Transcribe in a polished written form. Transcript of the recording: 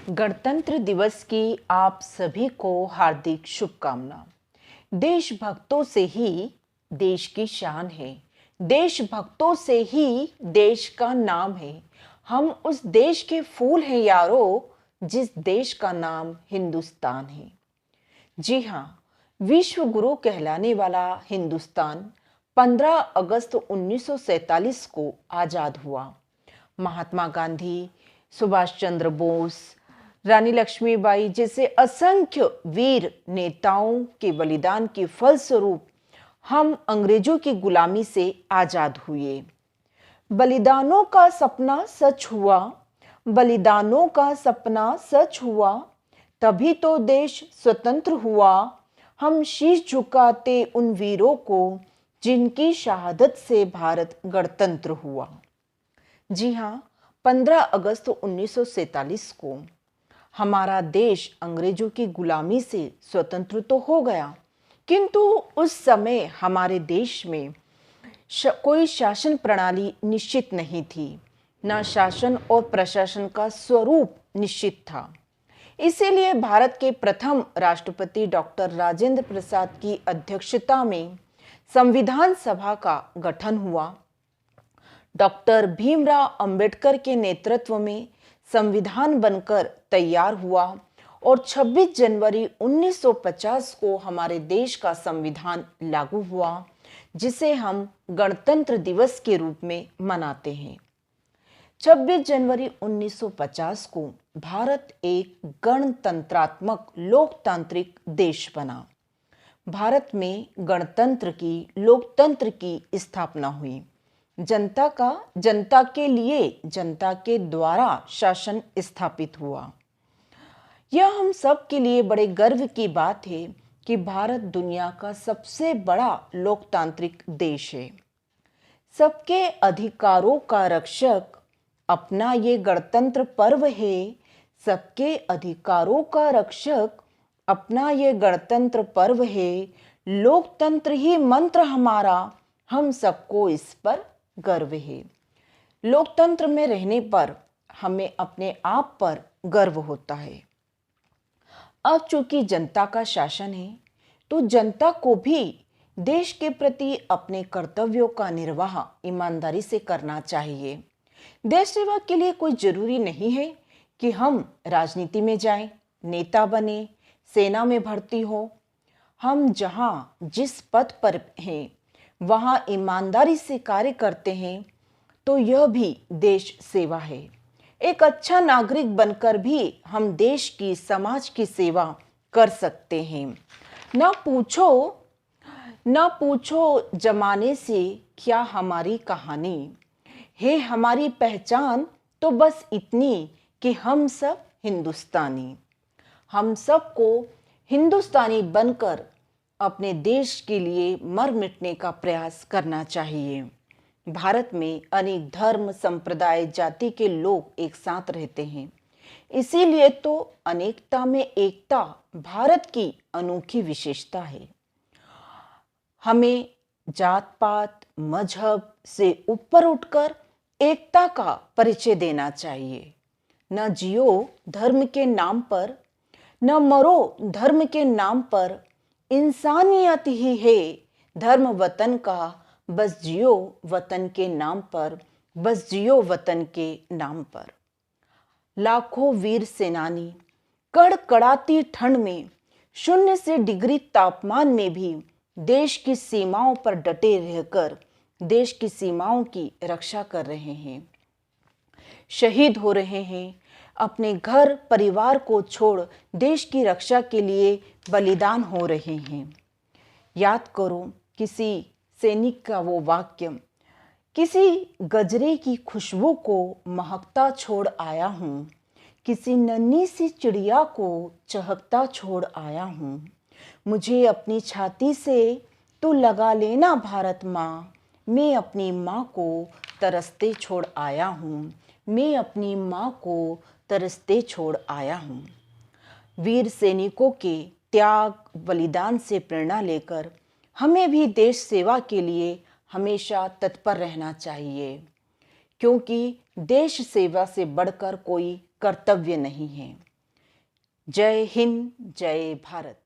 गणतंत्र दिवस की आप सभी को हार्दिक शुभकामना। देशभक्तों से ही देश की शान है, देशभक्तों से ही देश का नाम है। हम उस देश के फूल हैं यारो, जिस देश का नाम हिंदुस्तान है। जी हाँ, विश्व गुरु कहलाने वाला हिंदुस्तान 15 अगस्त 1947 को आज़ाद हुआ। महात्मा गांधी, सुभाष चंद्र बोस, रानी लक्ष्मीबाई जैसे असंख्य वीर नेताओं के बलिदान के फलस्वरूप हम अंग्रेजों की गुलामी से आजाद हुए। बलिदानों का सपना सच हुआ, बलिदानों का सपना सच हुआ, तभी तो देश स्वतंत्र हुआ। हम शीश झुकाते उन वीरों को जिनकी शहादत से भारत गणतंत्र हुआ। जी हाँ, 15 अगस्त 1947 को हमारा देश अंग्रेजों की गुलामी से स्वतंत्र तो हो गया, किंतु उस समय हमारे देश में कोई शासन प्रणाली निश्चित नहीं थी, न शासन और प्रशासन का स्वरूप निश्चित था। इसीलिए भारत के प्रथम राष्ट्रपति डॉक्टर राजेंद्र प्रसाद की अध्यक्षता में संविधान सभा का गठन हुआ। डॉक्टर भीमराव अंबेडकर के नेतृत्व में संविधान बनकर तैयार हुआ और 26 जनवरी 1950 को हमारे देश का संविधान लागू हुआ, जिसे हम गणतंत्र दिवस के रूप में मनाते हैं। 26 जनवरी 1950 को भारत एक गणतंत्रात्मक लोकतांत्रिक देश बना। भारत में गणतंत्र की, लोकतंत्र की स्थापना हुई। जनता के लिए, जनता के द्वारा शासन स्थापित हुआ। यह हम सब के लिए बड़े गर्व की बात है कि भारत दुनिया का सबसे बड़ा लोकतांत्रिक देश है। सबके अधिकारों का रक्षक अपना ये गणतंत्र पर्व है। सबके अधिकारों का रक्षक अपना ये गणतंत्र पर्व है। लोकतंत्र ही मंत्र हमारा, हम सबको इस पर गर्व है। लोकतंत्र में रहने पर हमें अपने आप पर गर्व होता है। अब चूंकि जनता का शासन है, तो जनता को भी देश के प्रति अपने कर्तव्यों का निर्वाह ईमानदारी से करना चाहिए। देश सेवा के लिए कोई जरूरी नहीं है कि हम राजनीति में जाएं, नेता बने, सेना में भर्ती हो। हम जहां जिस पद पर हैं, वहां ईमानदारी से कार्य करते हैं, तो यह भी देश सेवा है। एक अच्छा नागरिक बनकर भी हम देश की, समाज की सेवा कर सकते हैं। ना पूछो जमाने से क्या हमारी कहानी है, हमारी पहचान तो बस इतनी कि हम सब हिंदुस्तानी। हम सबको हिंदुस्तानी बनकर अपने देश के लिए मर मिटने का प्रयास करना चाहिए। भारत में अनेक धर्म, संप्रदाय, जाति के लोग एक साथ रहते हैं। इसीलिए तो अनेकता में एकता भारत की अनोखी विशेषता है। हमें जात पात, मजहब से ऊपर उठकर एकता का परिचय देना चाहिए। न जियो धर्म के नाम पर, न मरो धर्म के नाम पर, इंसानियत ही है धर्म वतन का। बस जियो वतन के नाम पर, बस जियो वतन के नाम पर। लाखों वीर सेनानी कड़कड़ाती ठंड में, 0 से डिग्री तापमान में भी देश की सीमाओं पर डटे रहकर देश की सीमाओं की रक्षा कर रहे हैं, शहीद हो रहे हैं। अपने घर परिवार को छोड़ देश की रक्षा के लिए बलिदान हो रहे हैं। याद करो किसी सैनिक का वो वाक्य, किसी गजरे की खुशबू को महकता छोड़ आया हूँ, किसी नन्ही सी चिड़िया को चहकता छोड़ आया हूँ। मुझे अपनी छाती से तू लगा लेना भारत माँ, मैं अपनी माँ को तरसते छोड़ आया हूँ, मैं अपनी माँ को तरसते छोड़ आया हूँ। वीर सैनिकों के त्याग, बलिदान से प्रेरणा लेकर हमें भी देश सेवा के लिए हमेशा तत्पर रहना चाहिए, क्योंकि देश सेवा से बढ़कर कोई कर्तव्य नहीं है। जय हिंद, जय भारत।